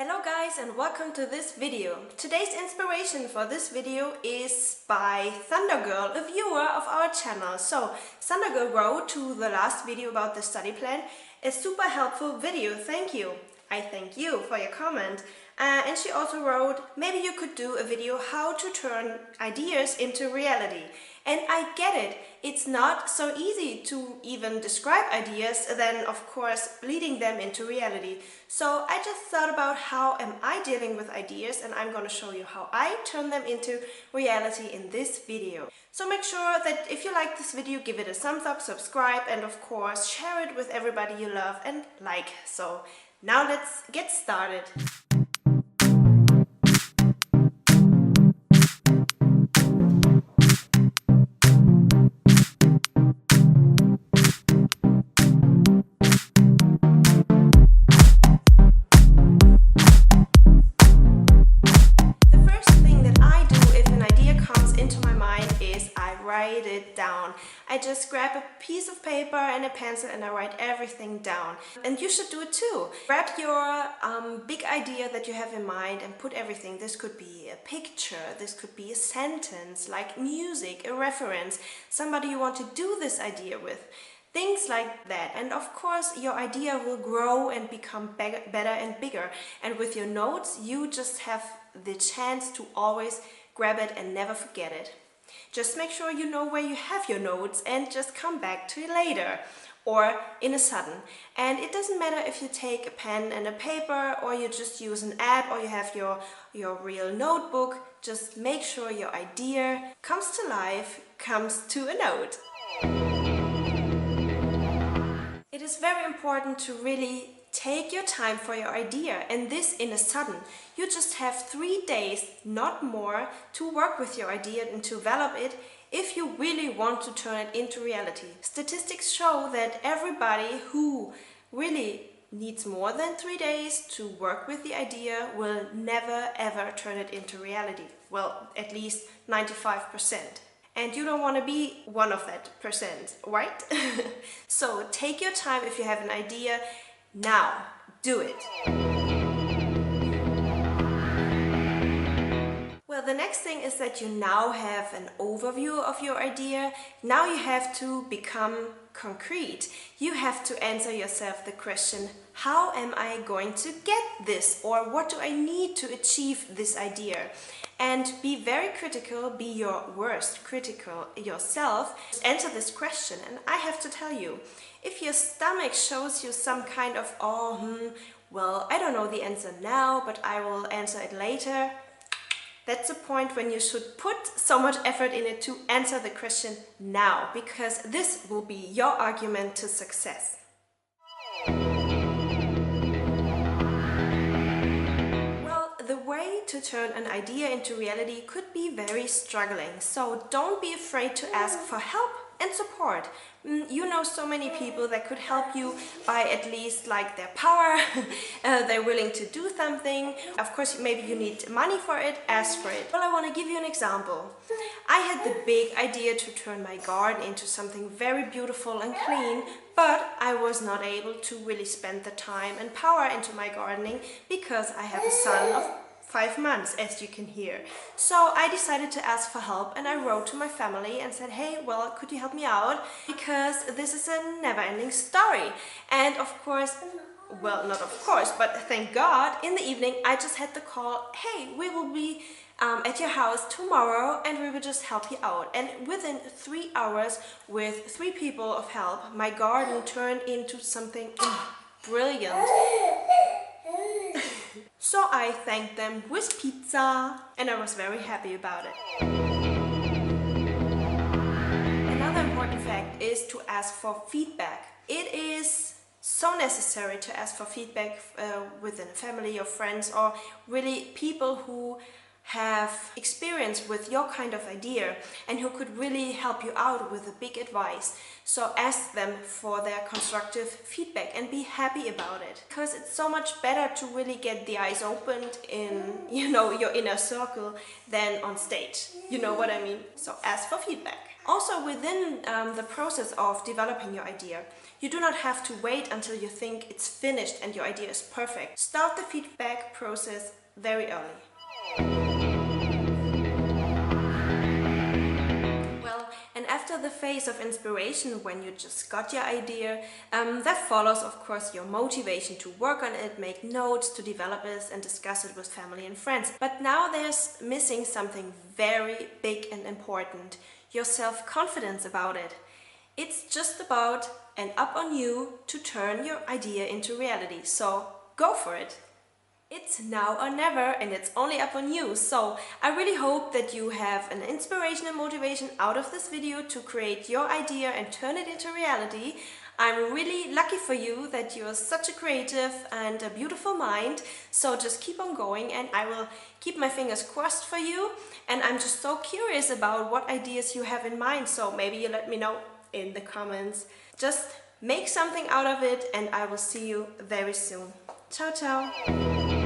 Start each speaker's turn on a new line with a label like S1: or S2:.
S1: Hello guys and welcome to this video. Today's inspiration for this video is by Thundergirl, a viewer of our channel. So Thundergirl wrote to the last video about the study plan a super helpful video. Thank you. I thank you for your comment. And she also wrote, maybe you could do a video how to turn ideas into reality. And I get it. It's not so easy to even describe ideas, then of course leading them into reality. So I just thought about how am I dealing with ideas, and I'm going to show you how I turn them into reality in this video. So make sure that if you like this video, give it a thumbs up, subscribe, and of course share it with everybody you love and like. So now let's get started. Write it down. I just grab a piece of paper and a pencil and I write everything down. And you should do it too. Grab your big idea that you have in mind and put everything. This could be a picture, this could be a sentence, like music, a reference, somebody you want to do this idea with. Things like that. And of course your idea will grow and become better and bigger. And with your notes you just have the chance to always grab it and never forget it. Just make sure you know where you have your notes and just come back to it later or in a sudden. And it doesn't matter if you take a pen and a paper or you just use an app or you have your real notebook. Just make sure your idea comes to life, comes to a note. It is very important to really take your time for your idea, and this in a sudden. You just have 3 days, not more, to work with your idea and to develop it if you really want to turn it into reality. Statistics show that everybody who really needs more than 3 days to work with the idea will never ever turn it into reality. Well, at least 95%. And you don't want to be one of that percent, right? So take your time if you have an idea. Now, do it! Well, the next thing is that you now have an overview of your idea. Now you have to become concrete. You have to answer yourself the question, how am I going to get this? Or what do I need to achieve this idea? And be very critical, be your worst critical yourself. Answer this question, and I have to tell you, if your stomach shows you some kind of, well, I don't know the answer now, but I will answer it later, that's the point when you should put so much effort in it to answer the question now, because this will be your argument to success. The way to turn an idea into reality could be very struggling, so don't be afraid to ask for help and support. You know so many people that could help you by at least like their power. They're willing to do something. Of course, maybe you need money for it, ask for it. Well, I want to give you an example. I had the big idea to turn my garden into something very beautiful and clean, but I was not able to really spend the time and power into my gardening because I have a son of 5 months, as you can hear. So I decided to ask for help, and I wrote to my family and said, hey, well, could you help me out? Because this is a never-ending story. And of course, well, not of course, but thank God, in the evening I just had the call, hey, we will be at your house tomorrow and we will just help you out. And within 3 hours, with 3 people of help, my garden turned into something brilliant. So I thanked them with pizza and I was very happy about it. Another important fact is to ask for feedback. It is so necessary to ask for feedback within a family or friends, or really people who have experience with your kind of idea and who could really help you out with a big advice. So ask them for their constructive feedback and be happy about it, because it's so much better to really get the eyes opened in, your inner circle than on stage. You know what I mean? So ask for feedback. Also, within the process of developing your idea, you do not have to wait until you think it's finished and your idea is perfect. Start the feedback process very early. Well, and after the phase of inspiration, when you just got your idea, that follows, of course, your motivation to work on it, make notes, to develop it and discuss it with family and friends. But now there's missing something very big and important: your self-confidence about it. It's just about and up on you to turn your idea into reality. So go for it. It's now or never, and it's only up on you. So I really hope that you have an inspiration and motivation out of this video to create your idea and turn it into reality. I'm really lucky for you that you're such a creative and a beautiful mind. So just keep on going, and I will keep my fingers crossed for you. And I'm just so curious about what ideas you have in mind. So maybe you let me know in the comments. Just make something out of it, and I will see you very soon. Ciao, ciao.